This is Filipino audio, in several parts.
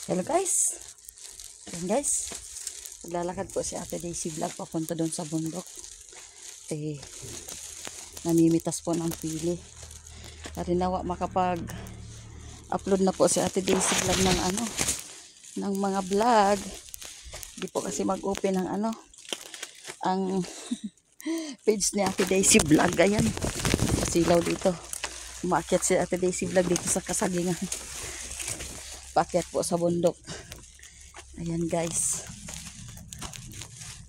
Hello guys. Ayan guys. Naglalakad po si Ate Daisy Vlog papunta doon sa bundok. Namimitas po ng pili. Harinawa makapag-upload na po si Ate Daisy Vlog ng mga vlog. Hindi po kasi mag-open ng ang page ni Ate Daisy Vlog. Ayan. Pasilaw dito. Umaakyat si Ate Daisy Vlog dito sa kasagingan. Paakyat po sa bundok. Ayan guys.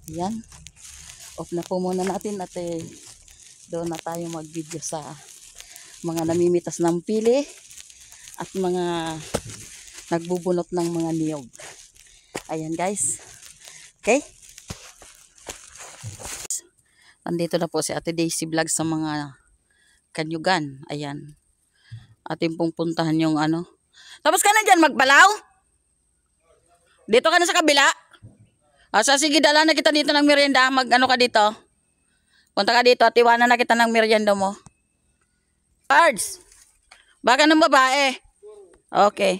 Ayan. Off na po muna natin at doon na tayo mag-video sa mga namimitas ng pili at mga nagbubunot ng mga niyog. Ayan guys. Okay? Nandito na po si Ate Daisy Vlog sa mga kanyugan. Ayan. Ating pong puntahan yung Tapos ka na dyan magbalaw? Dito ka na sa kabila? Sige, dala na kita dito ng merienda. Ka dito? Punta ka dito at iwanan na kita ng merienda mo. Cards! Baka ng babae. Okay.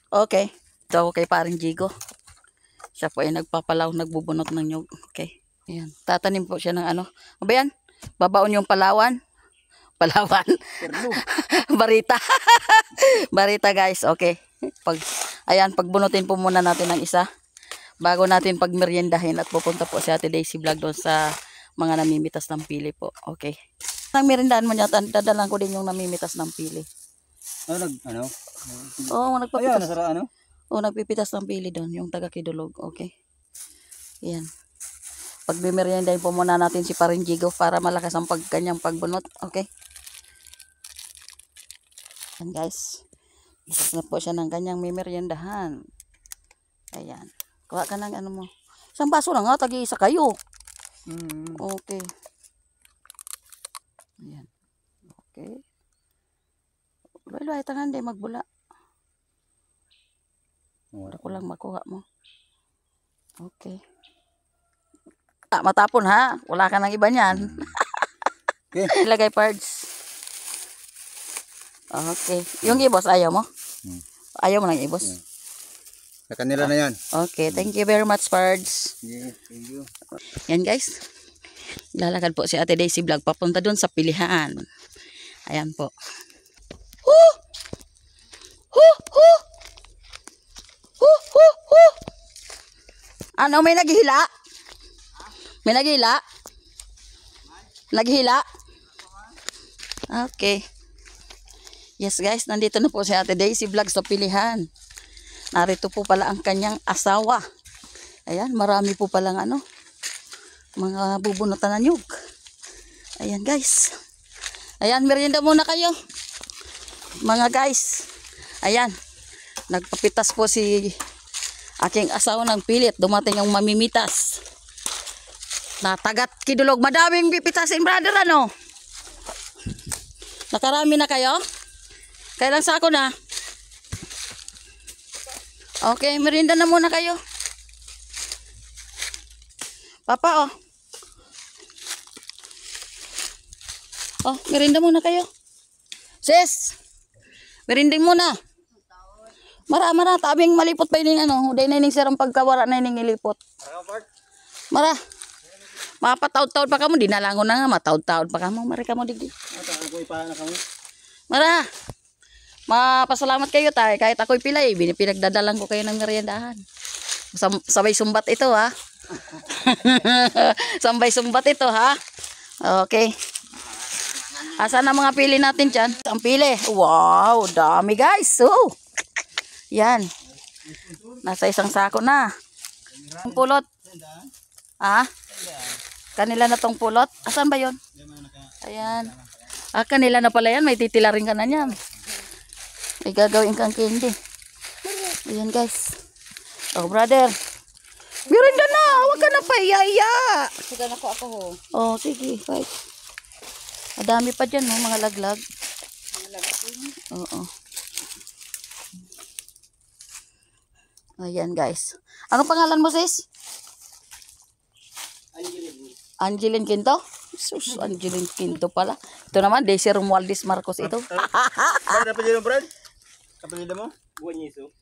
Okay. Ito kay paring Jigo. Siya po ay nagpapalaw, nagbubunot ng nyug. Okay. Ayan. Tatanim po siya ng Ano ba yan? Babaon yung Palawan. Palawan. Barita. Barita guys. Okay. Pagbunutin po muna natin ng isa bago natin pagmeriendahin at pupunta po si Ate Daisy Vlog doon sa mga namimitas ng pili po. Okay. Nang meriendahan mo niya, dadalan ko din yung namimitas ng pili. Oo, nagpapitas. Nagpipitas ng pili doon, yung taga Kidulog. Okay. Yan. Pagmeriendahin po muna natin si Paring Jigo para malakas ang kanyang pagbunot. Okay. Yan guys. Isas na po siya ng kanyang mimeriendahan. Ayan. Kuha ka ng mo. Isang baso lang nga. Tagi-isa kayo. Okay. Ayan. Okay. Luay-luay. Tangan di magbula. Ako lang makuha mo. Okay. Matapon ha. Wala ka ng iba niyan. Okay. Ilagay parts. Okay. Yung ibos, ayaw mo? Ayaw mo ng ibos? Sa kanila na yan. Okay. Thank you very much, Pards. Yeah, thank you. Yan, guys. Lalakad po si Ate Daisy Vlog papunta dun sa pilihan. Ayan po. Hoo! Hoo! Hoo! Hoo! Hoo! Hoo! Ano, may naghihila? May naghihila? Naghihila? Okay. Yes guys, nandito na po si Ate Daisy Vlog sa pilihan. Narito po pala ang kanyang asawa. Ayan, marami po palang mga bubunutan na nyug. Ayan guys. Ayan, merienda muna kayo. Mga guys. Ayan, nagpapitas po si aking asawa ng pilit. Dumating yung mamimitas. Natagat Kidulog. Madaming pipitasin, brother, Nakarami na kayo? Kailan sako na? Okay, merienda na muna kayo. Papa, merienda muna kayo. Sis, merinding muna. Mara, tabing malipot pa yun Huday na yun sirang pagkawara na yun ilipot. Mara. Mapataod-taod pa kamo, dinalangon na nga, mataod-taod pa kamo. Mari kamo digdi. Mara. Mapasalamat kayo tayo. Kahit ako'y pilay, pinagdadalang ko kayo ng meriendahan. Sabay sumbat ito ha. Sabay sumbat ito ha. Okay. Asan ang mga pili natin dyan? Ang pili. Wow, dami guys. Yan. Nasa isang sako na. Ang pulot. Kanila na tong pulot. Asan ba yon? Ayan. Kanila na pala yan. May titila rin ka na yan. May gagawin kang candy. Ayan guys. Brother. Merienda na. Huwag ka na paiyaya. Sige na ako ho. Sige. Fight. Madami pa dyan mga laglag. Mga laglag. Oo. Ayan guys. Anong pangalan mo sis? Angeline Quinto? Sus, Angeline Quinto pala. Ito naman, Daisy Romualdez Marcos ito. Brad, apa dyan, Brad? Kapatid mo? Buwan Yeso.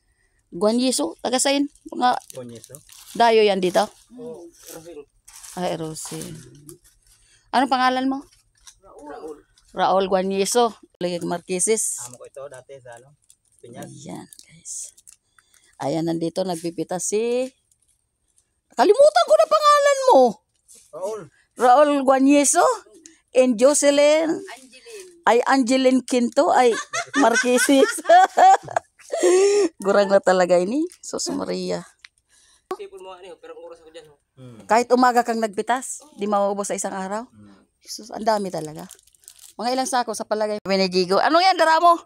Guanyiso, tagasain. Mga Konyeso. dayo yan dito. Oh, Rosin. Ay, Rosin. Anong pangalan mo? Raul. Raul Guanyiso. Ligig Marquises. Amo ko ito dati sa ano? Pinyas. Ayan, guys. Ayan, nandito, nagpipita si... Kalimutan ko na pangalan mo. Raul. Raul Guanyiso. And Jocelyn. Angeline. Ay, Angeline Quinto. Ay, Marquises. Gurang na talaga ini. Sus Maria. Sipon mo ano, pero ang oras ako dyan. Oh. Kahit umaga kang nagpitas, di maubos sa isang araw. Jesus, ang dami talaga. Mga ilang sako sa palagay. Binigigo. Ano yan, dara mo?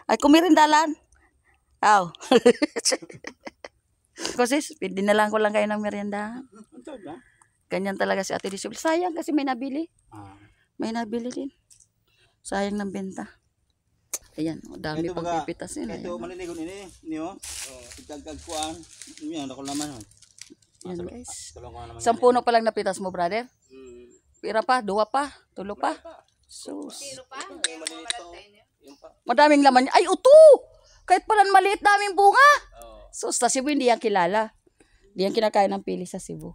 Ay, kumirindalan. Aw. Kusis, dinalan ko lang kayo ng merienda. Ganyan talaga si Ate Disable. Sayang kasi may nabili. May nabili din. Sayang ng benta. Ayan, dami pang pipitas yun. Ito maliligon ini. Niyo. Itagkagkuan. Yan ako naman. Ayan, guys. Tulong ko naman. 10 puno pa lang napitas mo, brother. Hmm. Pira pa, 2 pa, 3 pa. Sus. Sino pa? Yung maliit to. Yung pa. Madaming laman. Ay, uto! Kahit pala maliit daming bunga. Oo. Sus, sa Cebu hindi yan kilala. Hindi yan kinakain ng pili sa Cebu.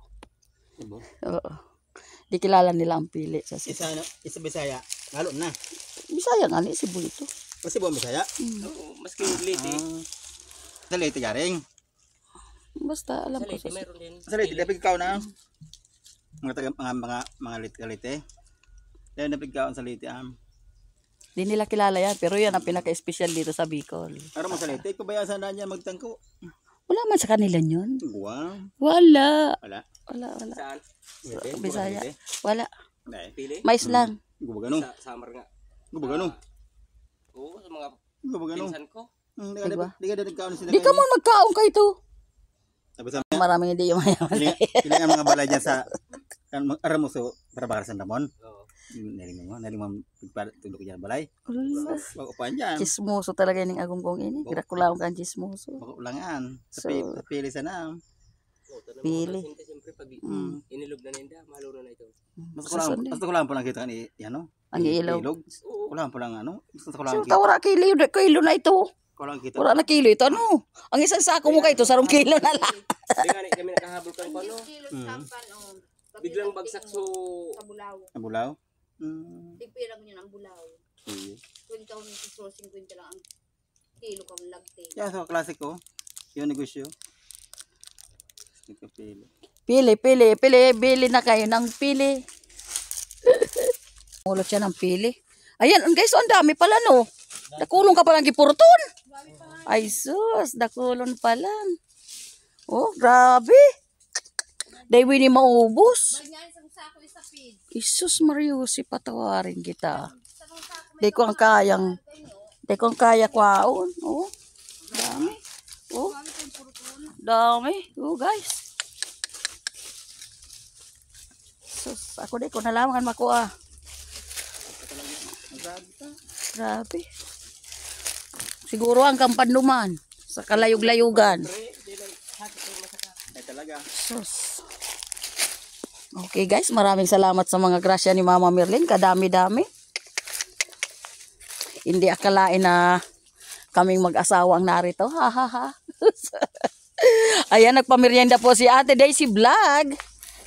Cebu? Oo. Di kilala nila ang pili sa Cebu. Isa Bisaya. Ngalo na. Bisaya nga ni Cebu ito. Kasi buong Bisaya. Oo, maski liti. Sa Leyte garing. Basta alam Sa ko liti sa meron din. Sa Leyte dapat ikaw na. Mga taga mga Leyte. Dahil napigkaon sa Leyte Di nila kilala yan, pero yan ang pinaka-espesyal dito sa Bicol. Para mo sa Leyte, kubayasan na niya magtangko. Wala man sa kanila yun. Wow. Wala. Wala. Wala. Saan? Leyte. Bisaya. Wala. Dahil. Pili? Mais lang. Gubagano. Sa summer nga. Gubagano. Oo, sa mga Gubagano. pinsan ko. Di ka nagkaon sila. Di ka mo magkaong kayo to. Sabi sa Maraming hindi yung mayaman. Kailangan ang mga balay dyan sa Aramuso para bakal sa Damon. Oo. Naling mo tulog ko dyan balay. Wala. Mag-upahan dyan. Chismoso talaga yung agungkong ini. Grakulaong kang chismoso. Mag-ulangan. So, Sa pili sana. Oo, tanong Pili. mo kasi siyempre pag inilog na ninda, maluro na ito. Basta ko lang po nakita kan ano. Ang ilog. Oo. Kulang po lang ano. Basta ko lang So, kita. tawara kilo na ito. Kulang kita. Wala na kilo ito. Ano? Ang isang sako mo kayo ito, 10 kilo na lang. Hindi nga kami nakahabol kang ano. Kilos tampan o. Biglang bagsak so Sa bulaw. Nabulaw. Tigpirang yun ang bulaw. Sige. 20,000 pesos, 50 lang ang kilo kang lagte. Yan sa klase ko. Yung negosyo. Pili. Bili na kayo ng pili. Ulot siya ng pili. Ayan, guys, ang dami pala, no? Dakulong ka palang gipurton. Ay, sus, dakulon pa lang. Oh, grabe. Dahil ni maubos. Nga isang sako isa feed. Isus Mariusi, patawarin kita. Di ko ang kaya kwaon. Oh, dami. Oh, dami. Oh, guys. Sus, ako di ko nalaman makuha. Grabe. Siguro ang kampanduman sa kalayug-layugan. Ay talaga. Sus. Okay guys, maraming salamat sa mga grasya ni Mama Merlin. Kadami-dami. Hindi akalain na kaming mag-asawa ang narito. Ha ha ha. Ayan, nagpamerienda po si Ate Daisy Vlog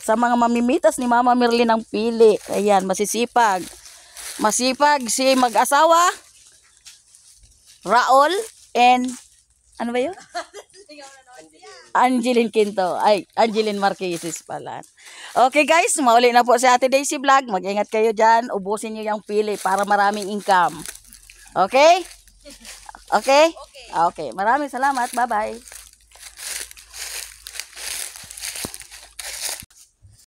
sa mga mamimitas ni Mama Merlin ng pili. Ayan, masisipag. Masipag si mag-asawa Raul and ano ba yun? Angeline Quinto. Ay, Angeline Marquesis pala. Okay guys, mauli na po si Ate Daisy Vlog. Mag-ingat kayo dyan. Ubusin nyo yung pili para maraming income. Okay? Okay? Okay. Maraming salamat. Bye-bye.